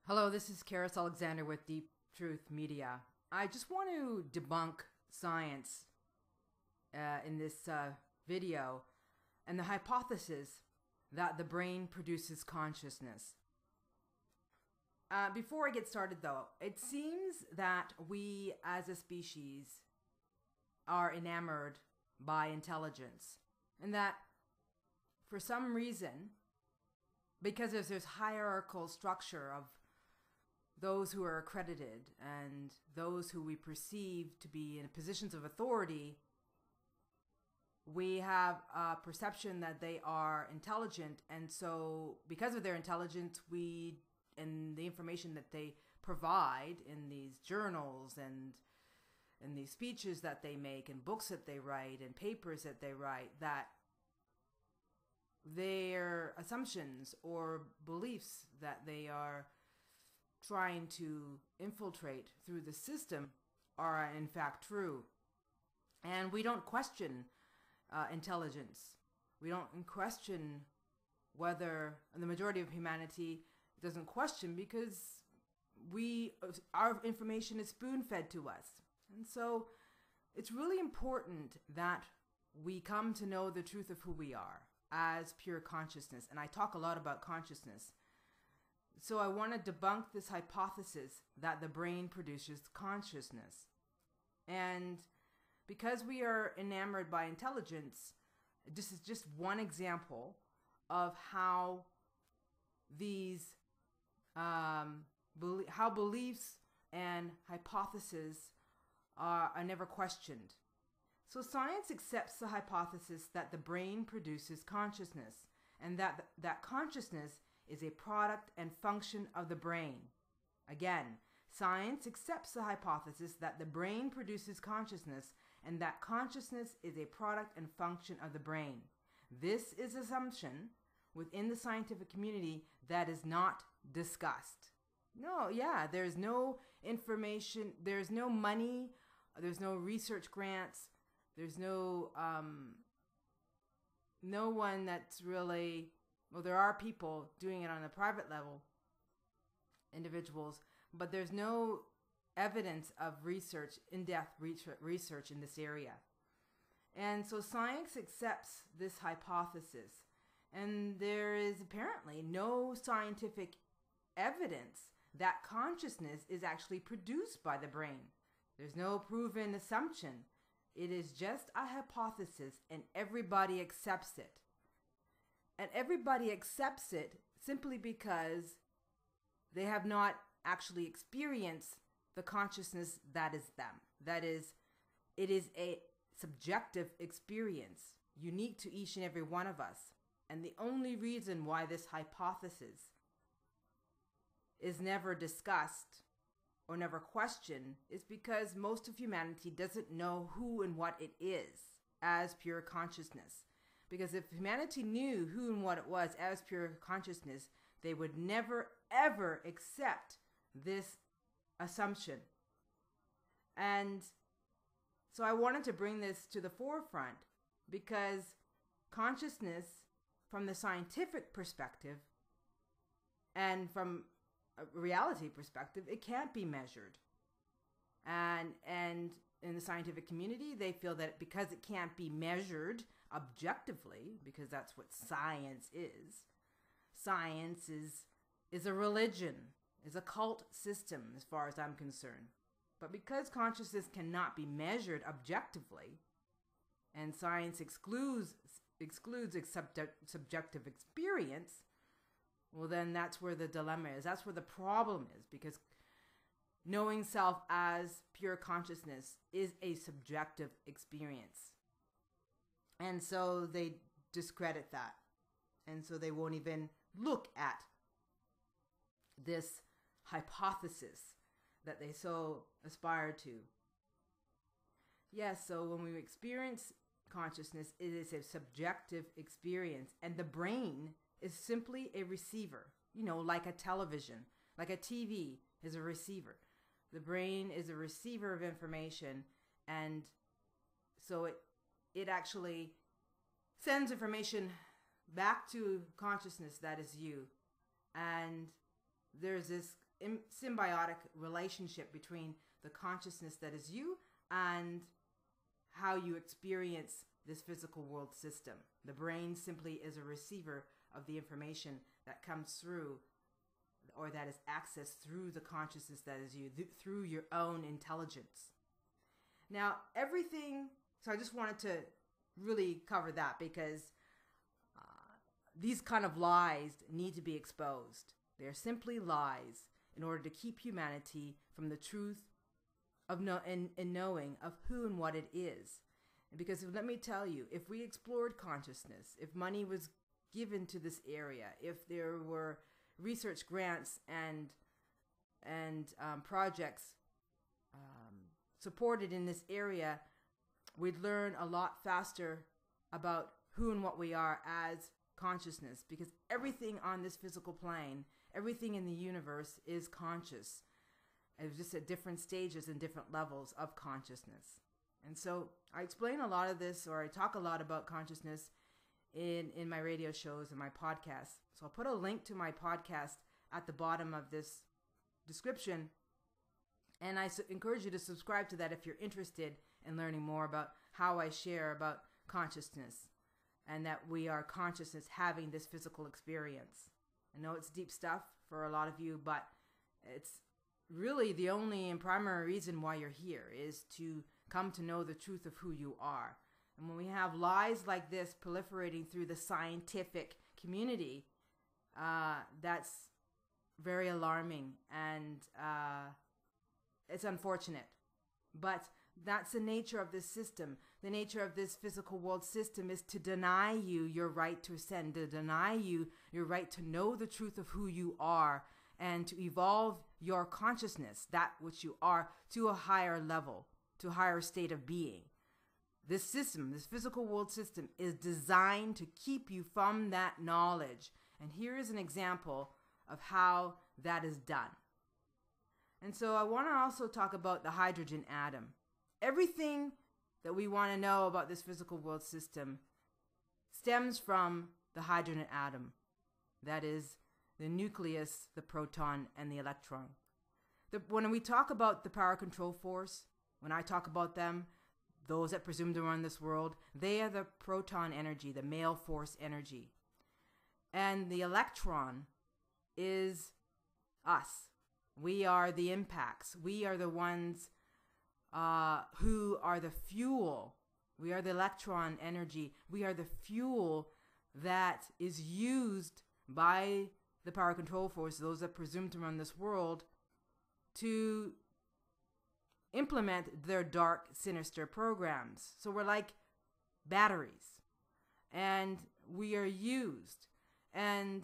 Hello, this is Karis Alexander with Deep Truth Media. I just want to debunk science in this video and the hypothesis that the brain produces consciousness. Before I get started though, it seems that we as a species are enamored by intelligence, and that for some reason, because there's this hierarchical structure of those who are accredited and those who we perceive to be in positions of authority, we have a perception that they are intelligent, and so because of their intelligence, and the information that they provide in these journals and in these speeches that they make and books that they write and papers that they write, that their assumptions or beliefs that they are trying to infiltrate through the system are in fact true. And we don't question intelligence. We don't question whether, and the majority of humanity doesn't question, because our information is spoon-fed to us. And so it's really important that we come to know the truth of who we are as pure consciousness. And I talk a lot about consciousness. So I want to debunk this hypothesis that the brain produces consciousness. And because we are enamored by intelligence, this is just one example of how these how beliefs and hypotheses are never questioned. So science accepts the hypothesis that the brain produces consciousness, and that consciousness is a product and function of the brain. Again, science accepts the hypothesis that the brain produces consciousness and that consciousness is a product and function of the brain. This is an assumption within the scientific community that is not discussed. There's no information, there's no money, there's no research grants, there's no one that's really, well, there are people doing it on a private level, individuals, but there's no evidence of research, in-depth research in this area. And so science accepts this hypothesis, and there is apparently no scientific evidence that consciousness is actually produced by the brain. There's no proven assumption. It is just a hypothesis, and everybody accepts it. And everybody accepts it simply because they have not actually experienced the consciousness that is them. That is, it is a subjective experience, unique to each and every one of us. And the only reason why this hypothesis is never discussed or never questioned is because most of humanity doesn't know who and what it is as pure consciousness. Because if humanity knew who and what it was as pure consciousness, they would never, ever accept this assumption. And so I wanted to bring this to the forefront because consciousness, from the scientific perspective and from a reality perspective, it can't be measured. And in the scientific community, they feel that because it can't be measured objectively, because that's what science is a religion, is a cult system as far as I'm concerned. But because consciousness cannot be measured objectively, and science excludes subjective experience, well, then that's where the dilemma is. That's where the problem is, because knowing self as pure consciousness is a subjective experience. And so they discredit that. And so they won't even look at this hypothesis that they so aspire to. Yes, so when we experience consciousness, it is a subjective experience, and the brain is simply a receiver, like a television, like a TV is a receiver. The brain is a receiver of information, and so it actually sends information back to consciousness that is you. And there's this symbiotic relationship between the consciousness that is you and how you experience this physical world system. The brain simply is a receiver of the information that comes through, or that is accessed through the consciousness that is you, through your own intelligence. Now, so I just wanted to really cover that, because these kind of lies need to be exposed. They're simply lies in order to keep humanity from the truth of knowing of who and what it is. Because let me tell you, if we explored consciousness, if money was given to this area, if there were research grants and projects supported in this area, we'd learn a lot faster about who and what we are as consciousness, because everything on this physical plane, everything in the universe is conscious. It's just at different stages and different levels of consciousness. And so I explain a lot of this, or I talk a lot about consciousness in my radio shows and my podcasts. So I'll put a link to my podcast at the bottom of this description. And I encourage you to subscribe to that if you're interested in learning more about how I share about consciousness, and that we are consciousness having this physical experience. I know it's deep stuff for a lot of you, but it's really the only and primary reason why you're here is to come to know the truth of who you are. And when we have lies like this proliferating through the scientific community, that's very alarming, and it's unfortunate. But that's the nature of this system. The nature of this physical world system is to deny you your right to ascend, to deny you your right to know the truth of who you are, and to evolve your consciousness, that which you are, to a higher level, to a higher state of being. This system, this physical world system, is designed to keep you from that knowledge. And here is an example of how that is done. And so I want to also talk about the hydrogen atom. Everything that we want to know about this physical world system stems from the hydrogen atom. That is the nucleus, the proton, and the electron. When we talk about the power control force, when I talk about them, those that presume to run this world, they are the proton energy, the male force energy. And the electron is us. We are the impacts. We are the ones who are the fuel. We are the electron energy. We are the fuel that is used by the power control force, those that presume to run this world, to implement their dark, sinister programs. So we're like batteries, and we are used. And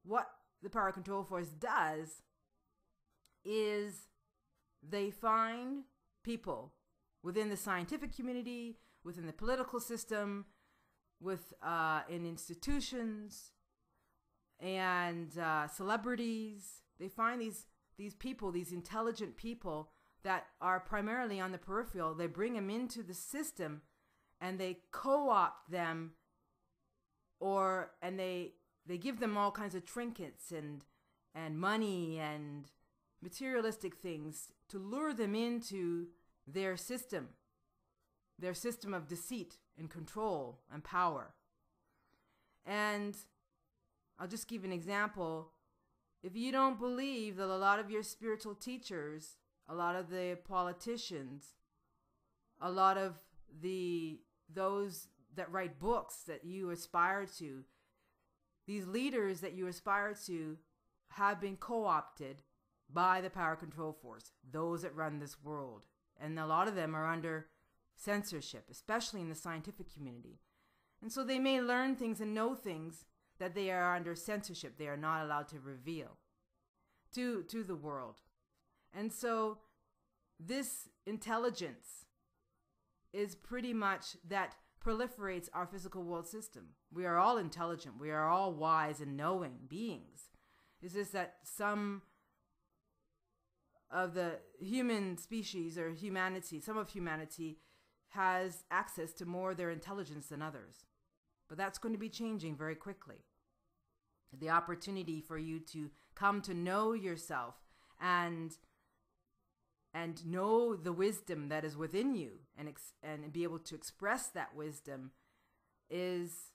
what the power control force does is they find people within the scientific community, within the political system, in institutions, and celebrities. They find these people, these intelligent people that are primarily on the peripheral. They bring them into the system, and they co-opt them, and they give them all kinds of trinkets and money and materialistic things to lure them into their system of deceit and control and power. And I'll just give an example. If you don't believe that a lot of your spiritual teachers, a lot of the politicians, a lot of those that write books that you aspire to, these leaders that you aspire to, have been co-opted by the power control force, those that run this world. And a lot of them are under censorship, especially in the scientific community. And so they may learn things and know things that they are under censorship. They are not allowed to reveal to the world. And so this intelligence is pretty much that proliferates our physical world system. We are all intelligent. We are all wise and knowing beings. It's just that some of the human species, or humanity, some of humanity has access to more of their intelligence than others. But that's going to be changing very quickly. The opportunity for you to come to know yourself and know the wisdom that is within you, and be able to express that wisdom, is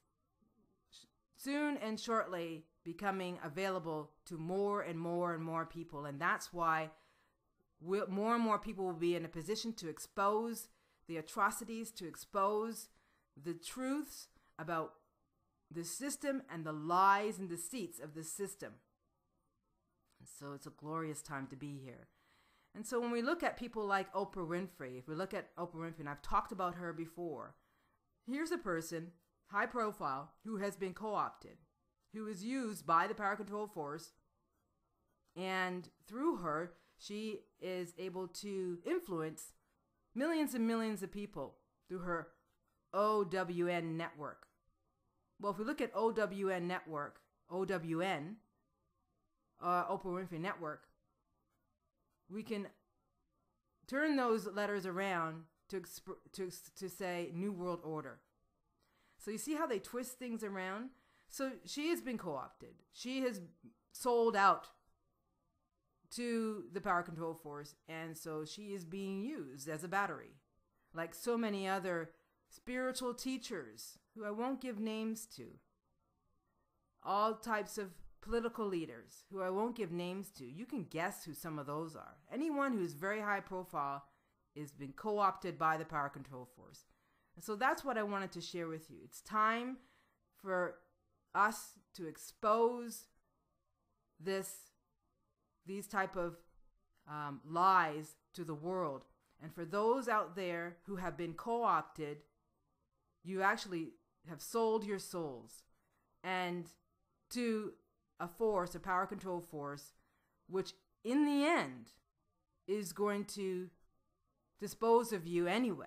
soon and shortly becoming available to more and more and more people. And that's why more and more people will be in a position to expose the atrocities, to expose the truths about the system and the lies and deceits of the system. And so it's a glorious time to be here. And so when we look at people like Oprah Winfrey, if we look at Oprah Winfrey, and I've talked about her before, here's a person, high profile, who has been co-opted, who is used by the Power Control Force, and through her, she is able to influence millions and millions of people through her OWN network. Well, if we look at OWN network, OWN, Oprah Winfrey Network, we can turn those letters around to say New World Order. So you see how they twist things around? So she has been co-opted. She has sold out to the Power Control Force, and so she is being used as a battery, like so many other spiritual teachers who I won't give names to, all types of political leaders who I won't give names to. You can guess who some of those are. Anyone who's very high profile is been co-opted by the Power Control Force. And so that's what I wanted to share with you. It's time for us to expose these type of lies to the world. And for those out there who have been co-opted, you actually have sold your souls and to a force, a Power Control Force, which in the end is going to dispose of you anyway.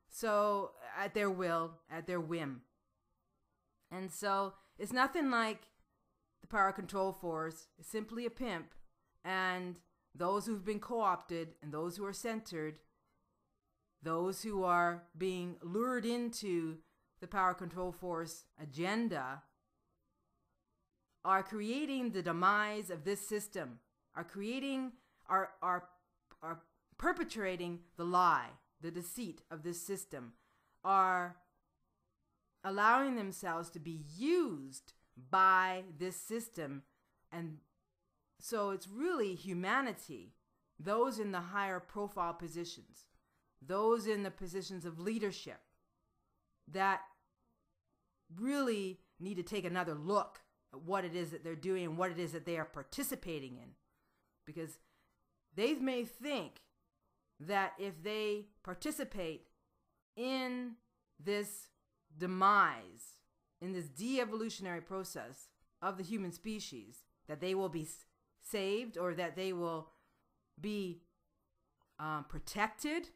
So at their will, at their whim. And so it's nothing like the Power Control Force. It's simply a pimp. And those who've been co-opted and those who are centered, those who are being lured into the Power Control Force agenda, are creating the demise of this system, are perpetrating the lie, the deceit of this system, are allowing themselves to be used by this system. And so it's really humanity, those in the higher profile positions, those in the positions of leadership, that really need to take another look at what it is that they're doing and what it is that they are participating in. Because they may think that if they participate in this demise, in this de-evolutionary process of the human species, that they will be saved or that they will be protected.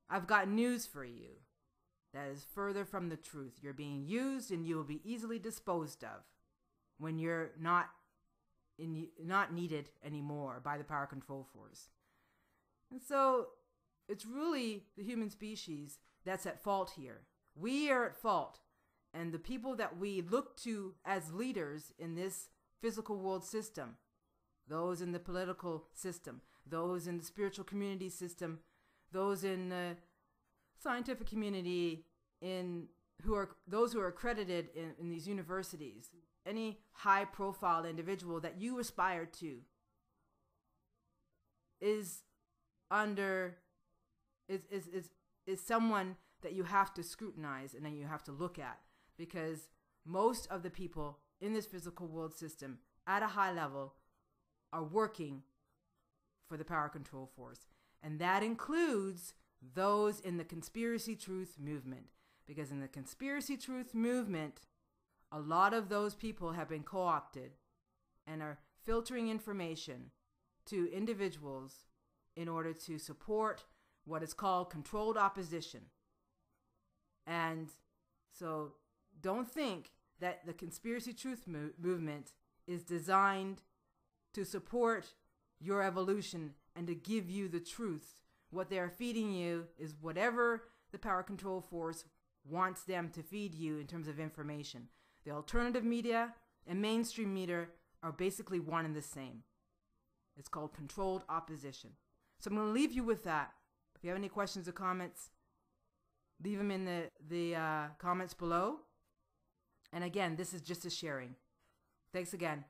I've got news for you. That is further from the truth. You're being used and you will be easily disposed of when you're not needed anymore by the Power Control Force. And so it's really the human species that's at fault here. We are at fault. And the people that we look to as leaders in this physical world system, those in the political system, those in the spiritual community system, those in the scientific community, those who are accredited in these universities, any high profile individual that you aspire to is someone that you have to scrutinize and then you have to look at, because most of the people in this physical world system at a high level are working for the Power Control Force. And that includes those in the conspiracy truth movement, because in the conspiracy truth movement, a lot of those people have been co-opted and are filtering information to individuals in order to support what is called controlled opposition. And so don't think that the conspiracy truth movement is designed to support your evolution and to give you the truth. What they are feeding you is whatever the Power Control Force wants them to feed you in terms of information. The alternative media and mainstream media are basically one and the same. It's called controlled opposition. So I'm going to leave you with that. If you have any questions or comments, leave them in the comments below. And again, this is just a sharing. Thanks again.